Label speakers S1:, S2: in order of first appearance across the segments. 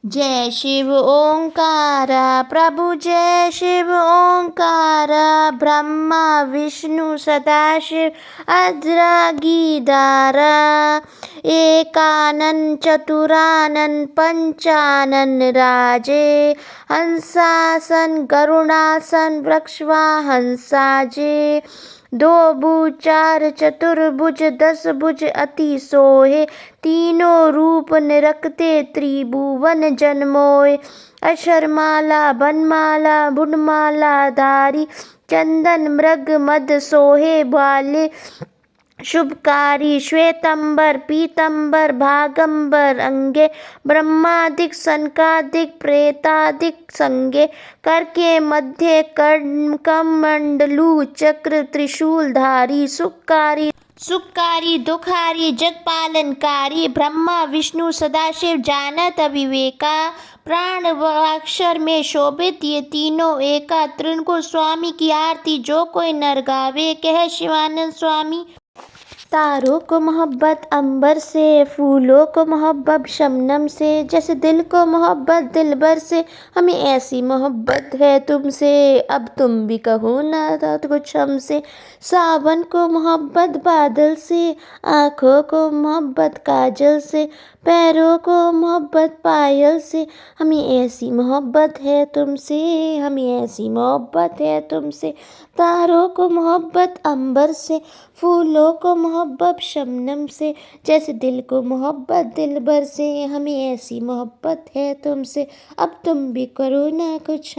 S1: जय शिव ओंकारा प्रभु जय शिव ओंकारा ब्रह्मा विष्णु सदाशिव अद्रागीदारा एकानन चतुरानन पंचानन राजे हंसासन गरुड़ासन वृक्षवाहन साजे दो भुज चार चतुर्भुज 10 भुज अति सोहे तीनों रूप निरखते त्रिभुवन जन मोए अक्षरमाला बनमाला बुनमाला धारी चंदन मृग मद सोहे भाले शुभकारी श्वेतंबर पीतंबर भागंबर अंगे ब्रह्मादिक सनकादिक प्रेतादिक संगे करके मध्य कमंडलू चक्र त्रिशूलधारी सुखकारी दुखारी जगपालनकारी ब्रह्मा विष्णु सदाशिव जानत अविवेका प्राण व अक्षर में शोभित ये तीनों एका त्रिगुण स्वामी की आरती जो कोई नर गावे कह शिवानंद स्वामी। तारों को मोहब्बत अंबर से फूलों को मोहब्बत शबनम से जैसे दिल को मोहब्बत दिलबर से हमें ऐसी मोहब्बत है तुमसे अब तुम भी कहो ना कुछ हमसे। सावन को मोहब्बत बादल से आँखों को मोहब्बत काजल से पैरों को मोहब्बत पायल से हमें ऐसी मोहब्बत है तुमसे हमें ऐसी मोहब्बत है तुमसे। तारों को मोहब्बत अंबर से फूलों को मोहब्बत शबनम से जैसे दिल को मोहब्बत दिलबर से हमें ऐसी मोहब्बत है तुमसे अब तुम भी करो ना कुछ।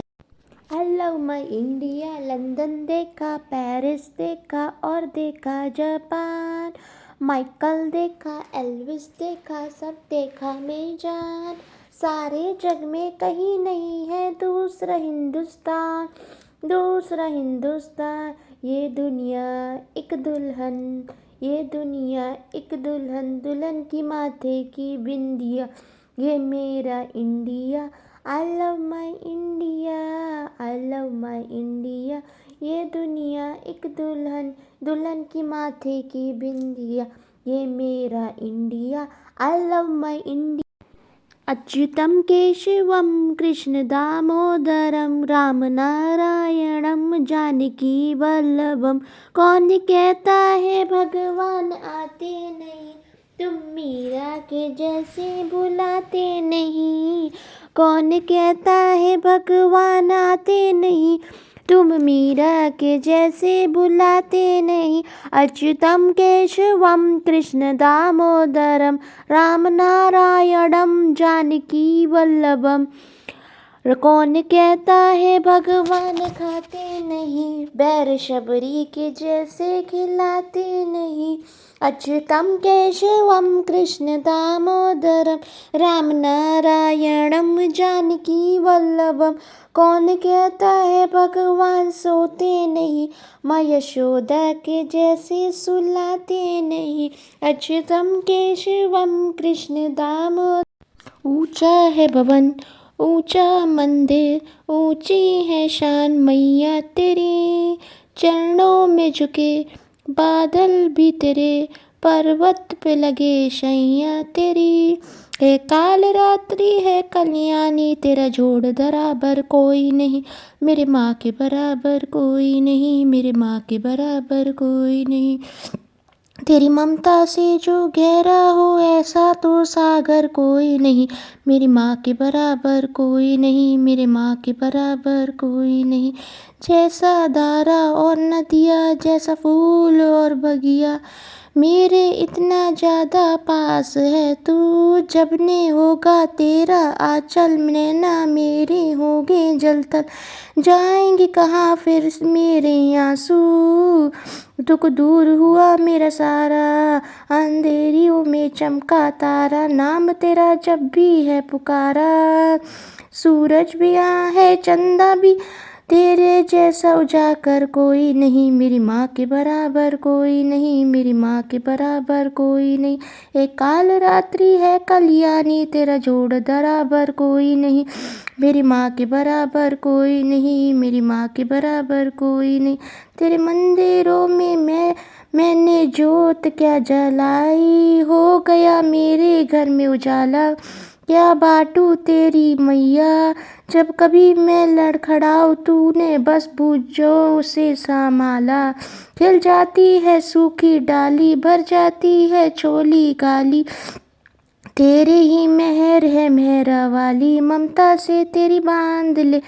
S1: आई लव माई इंडिया लंदन देखा पेरिस देखा और देखा जापान माइकल देखा एल्विस देखा सब देखा मैं जान सारे जग में कहीं नहीं है दूसरा हिंदुस्तान ये दुनिया एक दुल्हन ये दुनिया एक दुल्हन दुल्हन की माथे की बिंदिया ये मेरा India I love my India I love my India ये दुनिया एक दुल्हन दुल्हन की माथे की बिंदिया ये मेरा India I love my India. अच्युतं केशवं कृष्ण दामोदरं राम नारायणं जानकी वल्लभम। कौन कहता है भगवान आते नहीं तुम मीरा के जैसे बुलाते नहीं। कौन कहता है भगवान आते नहीं तुम मीरा के जैसे बुलाते नहीं। अच्युतम केशवम कृष्ण दामोदरम राम नारायणम जानकी वल्लभम। कौन कहता है भगवान खाते नहीं बैर शबरी के जैसे खिलाते नहीं। अच्युतम केशवम कृष्ण दामोदरम राम नारायणम जानकी वल्लभम। कौन कहता है भगवान सोते नहीं माँ यशोदा के जैसे सुलाते नहीं। अच्युतम केशवम कृष्ण दामोदरम। ऊंचा है भवन ऊंचा मंदिर ऊंची है शान मैया तेरी चरणों में झुके बादल भी तेरे पर्वत पे लगे शैया तेरी। है काल रात्रि है कल्याणी तेरा जोड़ बराबर कोई नहीं मेरे माँ के बराबर कोई नहीं मेरे माँ के बराबर कोई नहीं। तेरी ममता से जो गहरा हो ऐसा तो सागर कोई नहीं मेरी माँ के बराबर कोई नहीं मेरे माँ के बराबर कोई नहीं। जैसा धारा और नदिया जैसा फूल और बगिया मेरे इतना ज़्यादा पास है तू जब ने होगा तेरा आंचल नैना मेरे होगे जलतल जाएंगे कहाँ फिर मेरे आंसू। दुख दूर हुआ मेरा सारा अंधेरियों में चमका तारा नाम तेरा जब भी है पुकारा। सूरज भी यहाँ है चंदा भी तेरे जैसा उजागर कोई नहीं मेरी माँ के बराबर कोई नहीं मेरी माँ के बराबर कोई नहीं। एक काल रात्रि है कल्याणी तेरा जोड़ बराबर कोई नहीं मेरी माँ के बराबर कोई नहीं मेरी माँ के बराबर कोई नहीं। तेरे मंदिरों में मैंने जोत क्या जलाई हो गया मेरे घर में उजाला क्या बाटू तेरी मैया, जब कभी मैं लड़खड़ाऊं तूने बस भुजों से संभाला। खिल जाती है सूखी डाली, भर जाती है चोली काली, तेरे ही मेहर है मेहरा वाली, ममता से तेरी बांध ले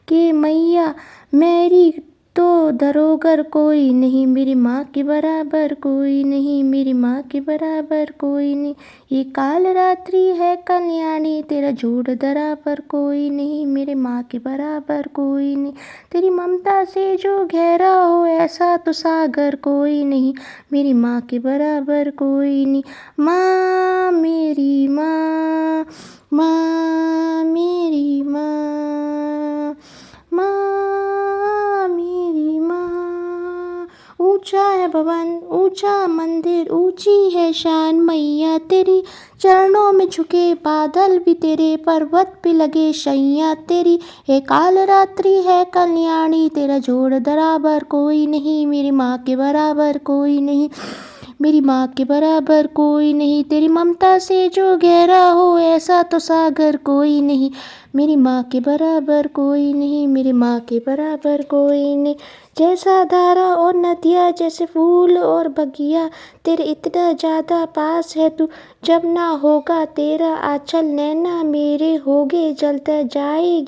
S1: कि मैया मेरी तो धरोहर कोई नहीं, मेरी माँ के बराबर कोई नहीं, मेरी माँ के बराबर कोई नहीं। ये काल रात्रि है कल्याणी, तेरा जोड़ धरा पर कोई नहीं, मेरे माँ के बराबर कोई नहीं। तेरी ममता से जो गहरा हो ऐसा तो सागर कोई नहीं, मेरी माँ के बराबर कोई नहीं। माँ मेरी माँ, माँ मेरी माँ, माँ मेरी माँ। ऊंचा है भवन ऊंचा मंदिर, ऊंची है शान मैया तेरी, चरणों में झुके बादल भी तेरे, पर्वत पे लगे शैया तेरी। हे काल रात्रि है कल्याणी, तेरा जोड़ बराबर कोई नहीं, मेरी माँ के बराबर कोई नहीं, मेरी माँ के बराबर कोई नहीं। तेरी ममता से जो गहरा हो ऐसा तो सागर कोई नहीं, मेरी माँ के बराबर कोई नहीं, मेरी माँ के बराबर कोई नहीं। जैसा धारा और नदिया, जैसे फूल और बगिया, तेरे इतना ज़्यादा पास है तू, जब ना होगा तेरा आंचल नैना मेरे होगे जलता जाएगी।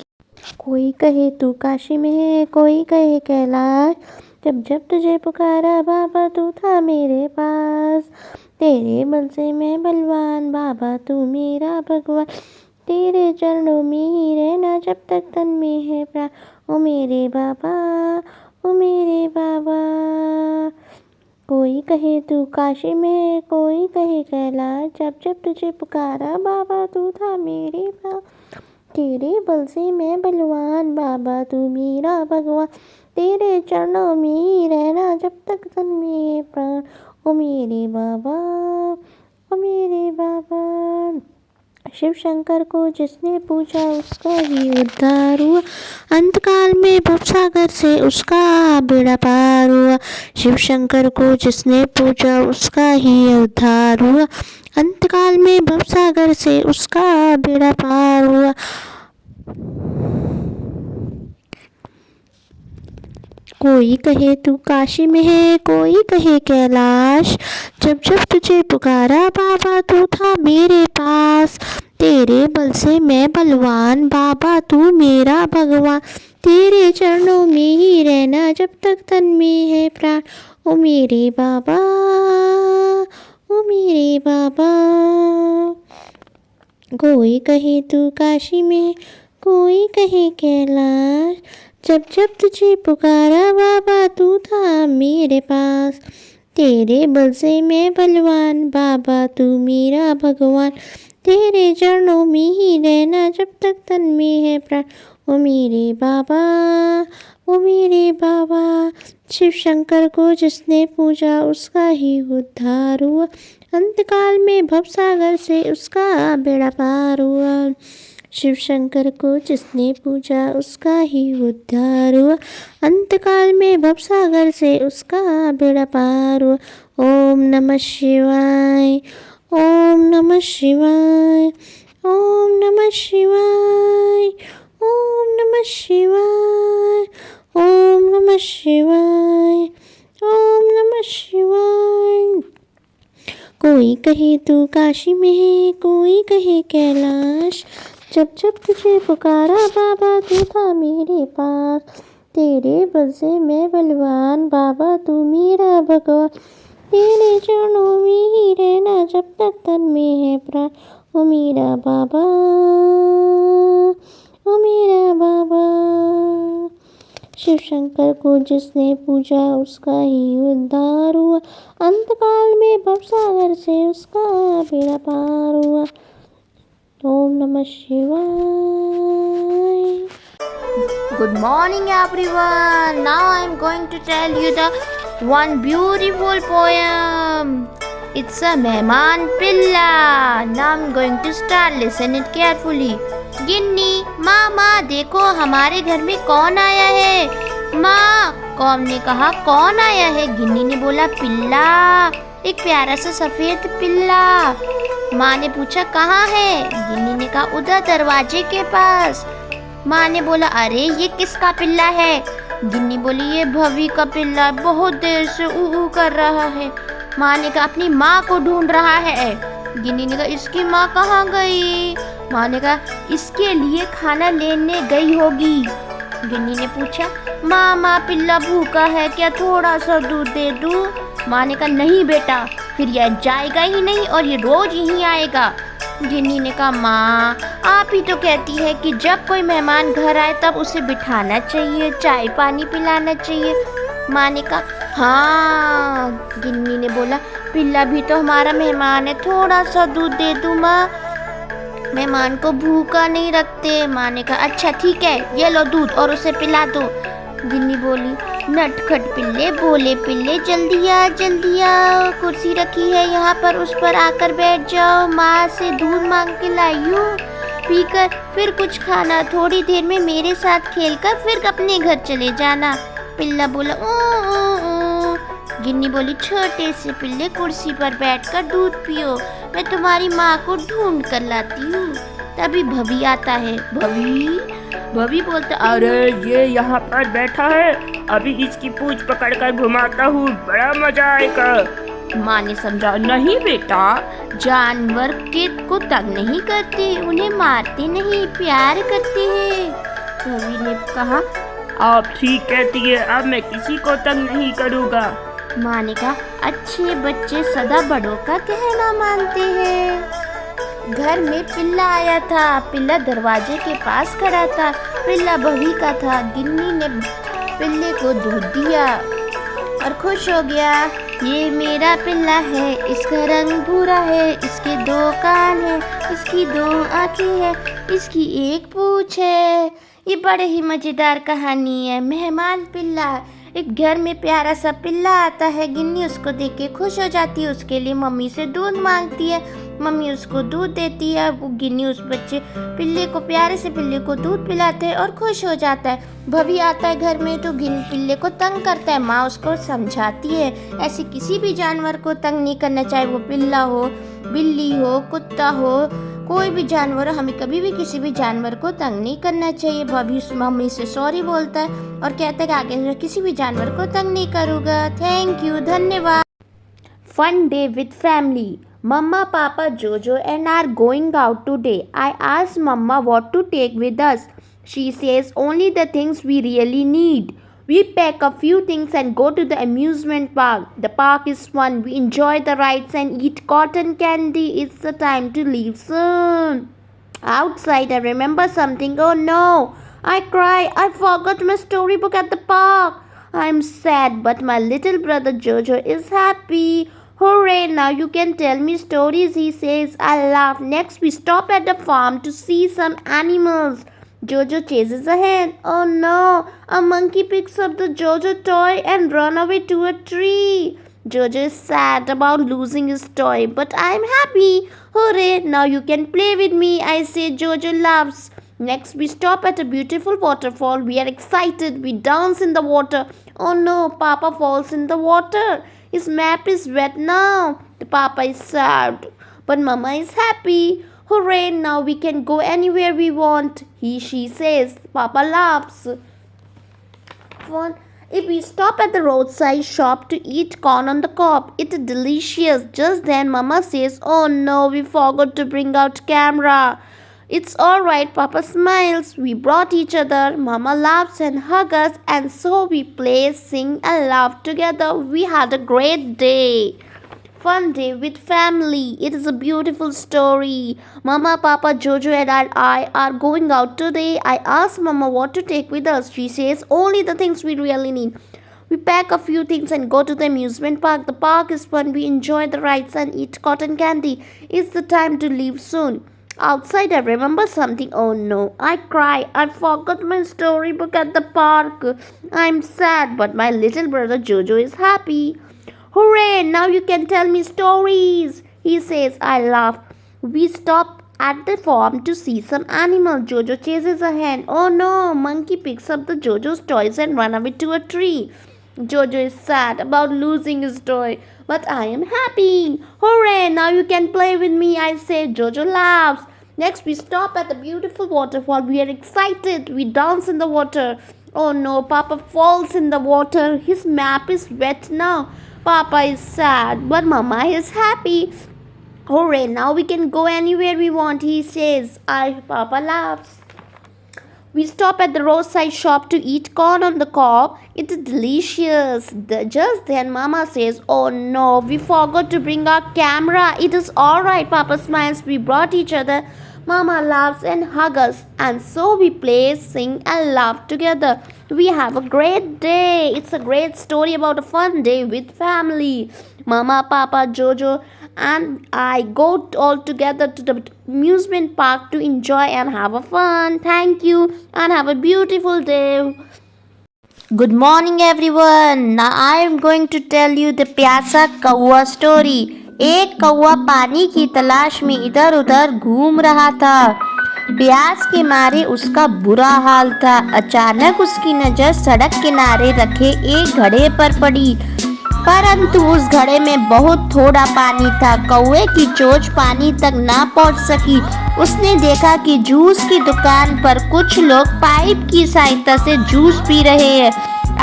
S1: कोई कहे तू काशी में है, कोई कहे कैलाश, जब जब तुझे पुकारा बाबा तू था मेरे पास। तेरे बल से मैं बलवान बाबा तू मेरा भगवान, तेरे चरणों में ही रहना जब तक तन में है प्राण। ओ मेरे बाबा, ओ मेरे बाबा। कोई कहे तू काशी में है, कोई कहे कैलाश, जब जब तुझे पुकारा बाबा तू था मेरे पास। तेरे बल से मैं बलवान बाबा तू मेरा भगवान, तेरे चरणों में ही रहना जब तक तन में है प्राण। ओ मेरे बाबा, ओ मेरे बाबा। शिव शंकर को जिसने पूजा उसका ही उद्धार हुआ, अंतकाल में भवसागर से उसका बेड़ा पार हुआ। शिव शंकर को जिसने पूजा उसका ही उद्धार हुआ, अंतकाल में भवसागर से उसका बेड़ा पार हुआ। कोई कहे तू काशी में है, कोई कहे कैलाश, जब जब तुझे पुकारा बाबा तू था मेरे पास। तेरे बल से मैं बलवान बाबा तू मेरा भगवान, तेरे चरणों में ही रहना जब तक तन में है प्राण। ओ मेरे बाबा, ओ मेरे बाबा। कोई कहे तू काशी में, कोई कहे कैलाश, जब जब तुझे पुकारा बाबा तू था मेरे पास। तेरे बल से मैं बलवान बाबा तू मेरा भगवान, तेरे चरणों में ही रहना जब तक तन में है प्राण। ओ मेरे बाबा, ओ मेरे बाबा। शिव शंकर को जिसने पूजा उसका ही उद्धार हुआ, अंतकाल में भवसागर से उसका बेड़ा पार हुआ। शिव शंकर को जिसने पूजा उसका ही उद्धार हुआ, अंतकाल में भवसागर से उसका बेड़ा पार हुआ। ओम नमः शिवाय, ओम नमः शिवाय, ओम नमः शिवाय, ओम नमः शिवाय, ओम नमः शिवाय, ओम नमः शिवाय। कोई कहे तू काशी में है, कोई कहे कैलाश, जब जब तुझे पुकारा बाबा तू था मेरे पास। तेरे बल से मैं बलवान बाबा तू मेरा भगवान, तेरे चरणों में ही रहना जब तक तन में है प्राण। ओ मेरा बाबा, ओ मेरा बाबा। शिव शंकर को जिसने पूजा उसका ही उद्धार हुआ, अंतकाल में भवसागर से उसका बेड़ा पार हुआ। ओम नमः शिवाय। Good morning everyone. Now I am going to tell you the one beautiful poem. It's a Mehman Pilla. Now I am going to start. Listen it carefully. गिन्नी, माँ माँ देखो हमारे घर में कौन आया है। माँ, कौम ने कहा कौन आया है। गिन्नी ने बोला पिल्ला, एक प्यारा सा सफेद पिल्ला। माँ ने पूछा कहाँ है? गिन्नी ने कहा उधर दरवाजे के पास। माँ ने बोला अरे ये किसका पिल्ला है? गिन्नी बोली ये भवी का पिल्ला, बहुत देर से ऊ कर रहा है। माँ ने कहा अपनी माँ को ढूंढ रहा है। गिन्नी ने कहा इसकी माँ कहाँ गई? माँ ने कहा इसके लिए खाना लेने गई होगी। गिन्नी ने पूछा माँ पिल्ला भूखा है, क्या थोड़ा सा दूध दे दूँ? माँ ने कहा नहीं बेटा, फिर यह जाएगा ही नहीं और ये रोज यहीं आएगा। गिन्नी ने कहा माँ आप ही तो कहती है कि जब कोई मेहमान घर आए तब उसे बिठाना चाहिए, चाय पानी पिलाना चाहिए। माँ ने कहा हाँ। गिन्नी ने बोला पिल्ला भी तो हमारा मेहमान है, थोड़ा सा दूध दे दूँ माँ? मेहमान को भूखा नहीं रखते। माँ ने कहा अच्छा ठीक है, ये लो दूध और उसे पिला दो। गिन्नी बोली नटखट पिल्ले, बोले पिल्ले, जल्दी आ, कुर्सी रखी है यहाँ पर, उस पर आकर बैठ जाओ, माँ से दूध मांग के लाई हूँ, पीकर फिर कुछ खाना, थोड़ी देर में मेरे साथ खेलकर फिर अपने घर चले जाना। पिल्ला बोला ऊ। गिन्नी बोली छोटे से पिल्ले कुर्सी पर बैठकर दूध पियो, मैं तुम्हारी माँ को ढूंढ कर लाती हूँ। तभी भवी आता है। भवी बोलता
S2: अरे ये यहाँ पर बैठा है, अभी इसकी पूंछ पकड़कर घुमाता हूँ, बड़ा मजा आएगा।
S1: माँ ने समझा नहीं बेटा, जानवर के को तंग नहीं करते, उन्हें मारते नहीं, प्यार करते हैं। भवी ने कहा
S2: आप ठीक कहती है, अब मैं किसी को तंग नहीं करूँगा।
S1: माँ ने कहा अच्छे बच्चे सदा बड़ों का कहना मानते हैं। घर में पिल्ला आया था। पिल्ला दरवाजे के पास खड़ा था। पिल्ला भवी का था। गिन्नी ने पिल्ले को दूध दिया और खुश हो गया। ये मेरा पिल्ला है, इसका रंग भूरा है, इसके 2 कान है, इसकी 2 आंखें हैं, इसकी 1 पूंछ है। ये बड़े ही मजेदार कहानी है। मेहमान पिल्ला, एक घर में प्यारा सा पिल्ला आता है। गिन्नी उसको देख के खुश हो जाती है, उसके लिए मम्मी से दूध मांगती है, मम्मी उसको दूध देती है। वो गिन्नी उस बच्चे पिल्ले को, प्यारे से पिल्ले को दूध पिलाते हैं और खुश हो जाता है। भवी आता है घर में तो पिल्ले को तंग करता है। माँ उसको समझाती है ऐसे किसी भी जानवर को तंग नहीं करना, चाहे वो पिल्ला हो, बिल्ली हो, कुत्ता हो, कोई भी जानवर हो, हमें कभी भी किसी भी जानवर को तंग नहीं करना चाहिए। भवी मम्मी से सॉरी बोलता है और कहता है कि आगे किसी भी जानवर को तंग नहीं करूँगा। थैंक यू, धन्यवाद। Fun day with family. Mama, Papa, Jojo and I are going out today. I asked Mama what to take with us. She says only the things we really need. We pack a few things and go to the amusement park. The park is fun. We enjoy the rides and eat cotton candy. It's the time to leave soon. Outside, I remember something. Oh no! I cry. I forgot my storybook at the park. I'm sad, but my little brother Jojo is happy. Hooray, now you can tell me stories, he says. I laugh. Next, we stop at the farm to see some animals. Jojo chases ahead. Oh no, a monkey picks up the Jojo toy and runs away to a tree. Jojo is sad about losing his toy, but I'm happy. Hooray, now you can play with me, I say. Jojo laughs. Next, we stop at a beautiful waterfall. We are excited. We dance in the water. Oh no, Papa falls in the water. His map is wet now. The Papa is sad, but Mama is happy. Hooray, now we can go anywhere we want, she says. Papa laughs. If we stop at the roadside shop to eat corn on the cob, it's delicious. Just then, Mama says, oh no, we forgot to bring out camera. It's alright, Papa smiles. We brought each other. Mama laughs and hugs us, and so we play, sing, and laugh together. We had a great day. Fun day with family. It is a beautiful story. Mama, Papa, Jojo, and I are going out today. I asked Mama what to take with us. She says only the things we really need. We pack a few things and go to the amusement park. The park is fun. We enjoy the rides and eat cotton candy. It's the time to leave soon. Outside, I remember something. Oh no, I cry. I forgot my storybook at the park. I'm sad, but my little brother Jojo is happy. Hooray, now you can tell me stories, he says. I laugh. We stop at the farm to see some animal. Jojo chases a hen. Oh no, monkey picks up the Jojo's toys and run away to a tree. Jojo is sad about losing his toy, but I am happy. Hooray! Now you can play with me, I say. Jojo laughs. Next, we stop at the beautiful waterfall. We are excited. We dance in the water. Oh no, Papa falls in the water. His map is wet now. Papa is sad, but Mama is happy. Hooray, now we can go anywhere we want, he says. Papa laughs. We stop at the roadside shop to eat corn on the cob. It is delicious. Just then, Mama says, "Oh no, we forgot to bring our camera." It is alright, Papa smiles. We brought each other. Mama laughs and hugs us. And so we play, sing, and laugh together. We have a great day. It's a great story about a fun day with family. Mama, Papa, Jojo, and I go all together to the amusement park to enjoy and have a fun. Thank you and have a beautiful day. Good morning everyone. Now I am going to tell you the प्यासा कौवा story. एक कौवा पानी की तलाश में इधर उधर घूम रहा था. प्यास के मारे उसका बुरा हाल था. अचानक उसकी नजर सड़क किनारे रखे एक घड़े पर पड़ी, परंतु उस घड़े में बहुत थोड़ा पानी था. कौवे की चोंच पानी तक ना पहुंच सकी. उसने देखा कि जूस की दुकान पर कुछ लोग पाइप की सहायता से जूस पी रहे हैं.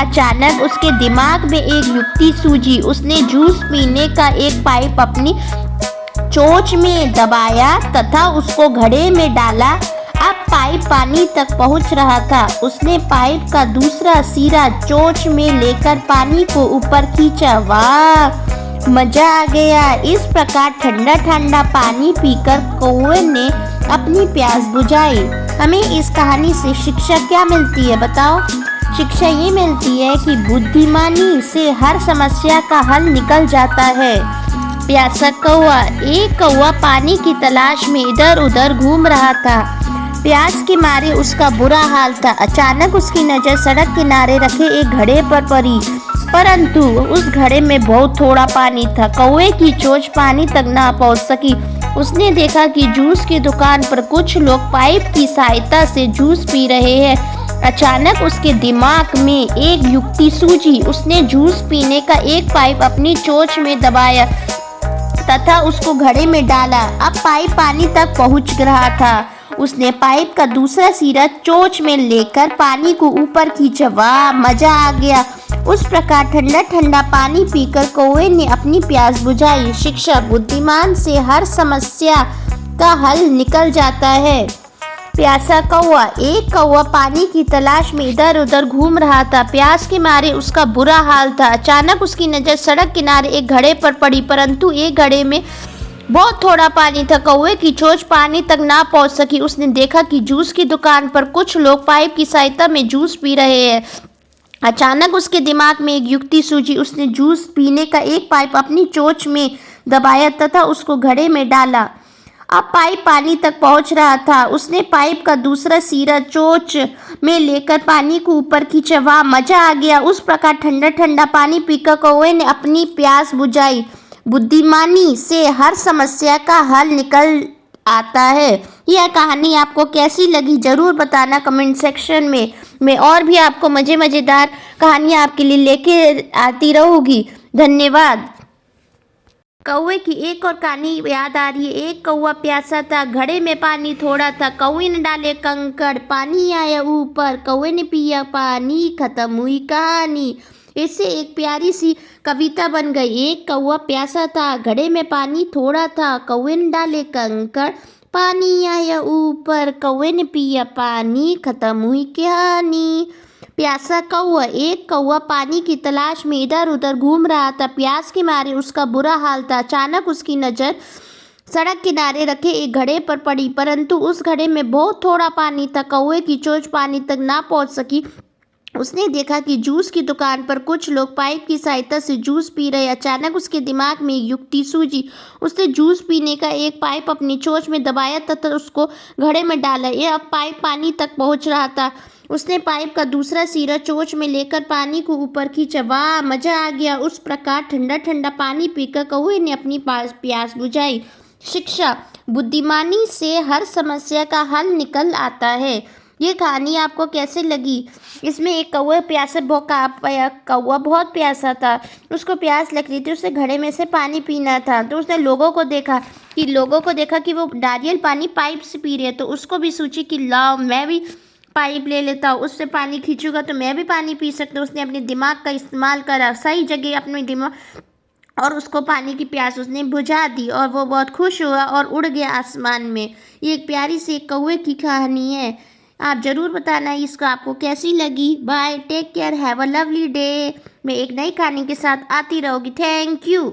S1: अचानक उसके दिमाग में एक युक्ति सूझी. उसने जूस पीने का एक पाइप अपनी चोंच में दबाया तथा उसको घड़े में डाला. अब पाइप पानी तक पहुंच रहा था. उसने पाइप का दूसरा सिरा चोंच में लेकर पानी को ऊपर खींचा. वाह, मजा आ गया. इस प्रकार ठंडा ठंडा पानी पीकर कौवे ने अपनी प्यास बुझाई. हमें इस कहानी से शिक्षा क्या मिलती है बताओ? शिक्षा ये मिलती है कि बुद्धिमानी से हर समस्या का हल निकल जाता है. प्यासा कौवा. एक कौवा पानी की तलाश में इधर उधर घूम रहा था. प्यास के मारे उसका बुरा हाल था. अचानक उसकी नज़र सड़क किनारे रखे एक घड़े पर पड़ी, परंतु उस घड़े में बहुत थोड़ा पानी था. कौवे की चोंच पानी तक ना पहुंच सकी. उसने देखा कि जूस की दुकान पर कुछ लोग पाइप की सहायता से जूस पी रहे हैं. अचानक उसके दिमाग में एक युक्ति सूझी. उसने जूस पीने का एक पाइप अपनी चोंच में दबाया तथा उसको घड़े में डाला. अब पाइप पानी तक पहुंच रहा था. उसने पाइप का दूसरा सिरा चोंच में लेकर पानी को ऊपर खींचा. वाह, मजा आ गया. उस प्रकार ठंडा ठंडा पानी पीकर कौवे ने अपनी प्यास बुझाई. शिक्षा: बुद्धिमान से हर समस्या का हल निकल जाता है. प्यासा कौवा. एक कौवा पानी की तलाश में इधर उधर घूम रहा था. प्यास के मारे उसका बुरा हाल था. अचानक उसकी नज़र सड़क किनारे एक घड़े पर पड़ी, परंतु एक घड़े में बहुत थोड़ा पानी था. कौवे की चोंच पानी तक ना पहुंच सकी. उसने देखा कि जूस की दुकान पर कुछ लोग पाइप की सहायता में जूस पी रहे हैं. अचानक उसके दिमाग में एक युक्ति सूझी. उसने जूस पीने का एक पाइप अपनी चोंच में दबाया तथा उसको घड़े में डाला. अब पाइप पानी तक पहुंच रहा था. उसने पाइप का दूसरा सिरा चोंच में लेकर पानी को ऊपर खींचा. वाह, मजा आ गया. उस प्रकार ठंडा ठंडा पानी पीकर कौवे ने अपनी प्यास बुझाई. बुद्धिमानी से हर समस्या का हल निकल आता है. यह कहानी आपको कैसी लगी जरूर बताना कमेंट सेक्शन में. मैं और भी आपको मज़ेदार कहानियाँ आपके लिए लेके आती रहूँगी. धन्यवाद. कौवे की एक और कहानी याद आ रही है. एक कौवा प्यासा था. घड़े में पानी थोड़ा था. कौवे ने डाले कंकड़, पानी आया ऊपर. कौवे ने पिया पानी, खत्म हुई कहानी. इससे एक प्यारी सी कविता बन गई. एक कौवा प्यासा था. घड़े में पानी थोड़ा था. कौवे ने डाले कंकड़, पानी आया ऊपर. कौवे ने पिया पानी, खत्म हुई कहानी. प्यासा कौवा. एक कौवा पानी की तलाश में इधर उधर घूम रहा था. प्यास के मारे उसका बुरा हाल था. अचानक उसकी नज़र सड़क किनारे रखे एक घड़े पर पड़ी, परंतु उस घड़े में बहुत थोड़ा पानी था. कौवे की चोंच पानी तक ना पहुंच सकी. उसने देखा कि जूस की दुकान पर कुछ लोग पाइप की सहायता से जूस पी रहे. अचानक उसके दिमाग में एक युक्ति सूझी. उसने जूस पीने का एक पाइप अपनी चोंच में दबाया तथा उसको घड़े में डाला. यह अब पाइप पानी तक पहुंच रहा था. उसने पाइप का दूसरा सिरा चोंच में लेकर पानी को ऊपर खींचा. वाह, मजा आ गया. उस प्रकार ठंडा ठंडा पानी पीकर कौवे ने अपनी प्यास बुझाई. शिक्षा: बुद्धिमानी से हर समस्या का हल निकल आता है. ये कहानी आपको कैसे लगी? इसमें एक कौवा बहुत प्यासा था। उसको प्यास लग रही थी, उसे घड़े में से पानी पीना था। तो उसने लोगों को देखा कि वो नारियल पानी पाइप से पी रहे हैं। तो उसको भी सोची कि लाओ मैं भी पाइप ले लेता हूँ, उससे पानी खींचूंगा तो मैं भी पानी पी सकता हूँ। उसने अपने दिमाग का इस्तेमाल करा, सही जगह अपने दिमाग, और उसको पानी की प्यास उसने बुझा दी और वो बहुत खुश हुआ और उड़ गया आसमान में। ये एक प्यारी सी एक कौवे की कहानी है। आप ज़रूर बताना इसको आपको कैसी लगी। Bye, take care, have a lovely day. मैं एक नई कहानी के साथ आती रहूँगी। Thank you.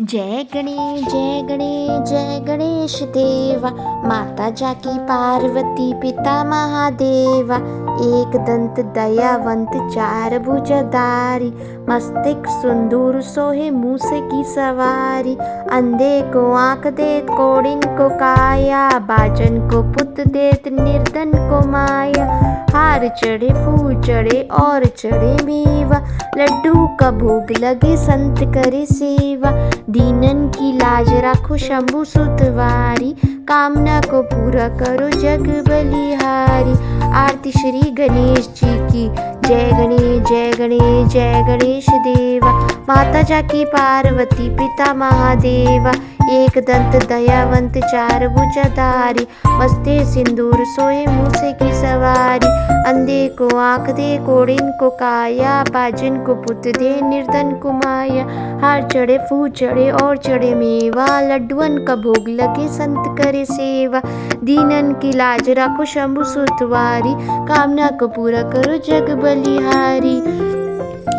S1: जय गणेश जय गणेश जय गणेश देवा, माता जाकी पार्वती पिता महादेवा। एक दंत दयावंत चार भुजधारी, मस्तिष्क सुंदूर सोहे मूस की सवारी। अंधे को आँख देत कोड़िन को काया, बाजन को पुत देत निर्धन को माया। हार चढ़े फूल चढ़े और चढ़े मेवा, लड्डू का भोग लगे संत करे सेवा। दीनन की लाज राखो शंभु सुतवारी, कामना को पूरा करो जग बलिहारी। आरती श्री गणेश जी की। जय गणेश जय गणेश जय गणेश देवा, माता जाकी पार्वती पिता महादेवा। एक दंत दयावंत चार भुजधारी, मस्ते सिंदूर सोए मूसे की सवारी। अंधे को आँख दे कोड़िन को काया, बाजन को पुत दे निर्धन को माया। हार चढ़े फूल चढ़े और चढ़े मेवा, लड्डुअन का भोग लगे संत करे सेवा। दीनन की लाज राखो शंभु सुतवारी, कामना को पूरा करो जग बलिहारी।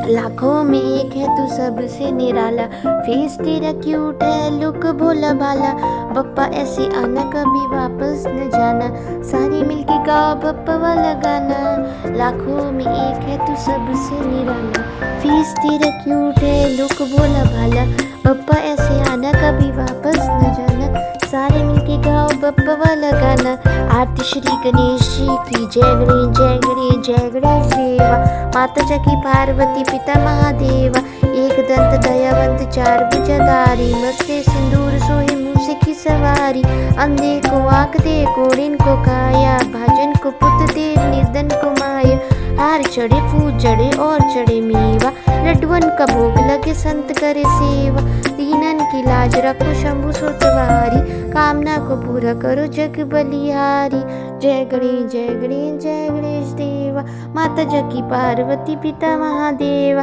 S1: लाखों में एक है तू सबसे निराला, फेस तेरा क्यूट है लुक भोला भाला। बप्पा ऐसे आना कभी वापस न जाना, सारे मिलके गाओ बप्पा वाला गाना। लाखों में एक है तू सबसे निराला, फेस तेरा क्यूट है लुक भोला भाला। बप्पा ऐसे आना कभी वापस न जाना, सारे मिलके गाओ बप्पा वाला गाना। आरती श्री गणेश जी की। जय गणेश जय गणेश जय गणेश देवा, माता जाकी पार्वती पिता महादेवा। एक दंत दयावंत चार भुजधारी, मस्ते सिंदूर सोहे मूसे की सवारी। अंधे को आँख दे कोड़िन को काया, भाजन को पुत दे निर्धन को माया। हार चढ़े फूल चढ़े और चढ़े मेवा, लड्डुअन का भोग लगे संत करे सेवा। दीनन की लाज रखो शंभु सुतवारी, कामना को पूरा करो जग बलिहारी। जय गणेश जय गणेश जय गणेश देवा, माता जाकी पार्वती पिता महादेवा।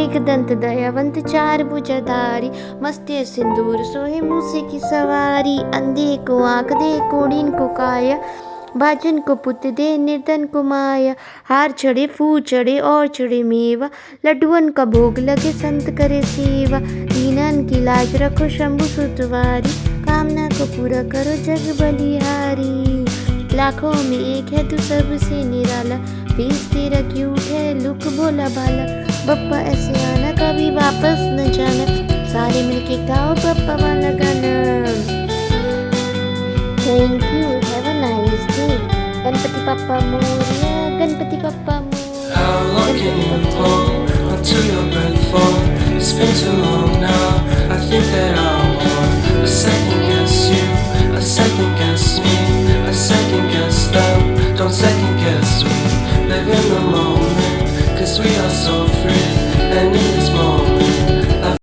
S1: एक दंत दयावंत चार भुजधारी, मस्ते सिंदूर सोहे मूसे की सवारी। अंधे को आँख दे कोड़िन को काया, भाजन को पुत दे निर्धन को माया। हार चढ़े फूल चढ़े और चढ़े मेवा, लड्डुअन का भोग लगे संत करे सेवा। दीनन की लाज रखो शंभु सुतवारी, कामना को पूरा करो जग बलिहारी। लाखों में एक है तू सबसे निराला, फेस तेरा क्यूट है लुक भोला भाला। बप्पा ऐसे आना कभी वापस न जाना, सारे मिलके गाओ बप्पा वाला गाना। Thank you, have a nice day. Ganpati Bappa Morya, Ganpati Bappa Morya.
S3: How long can you hold until your breath falls? It's been too long.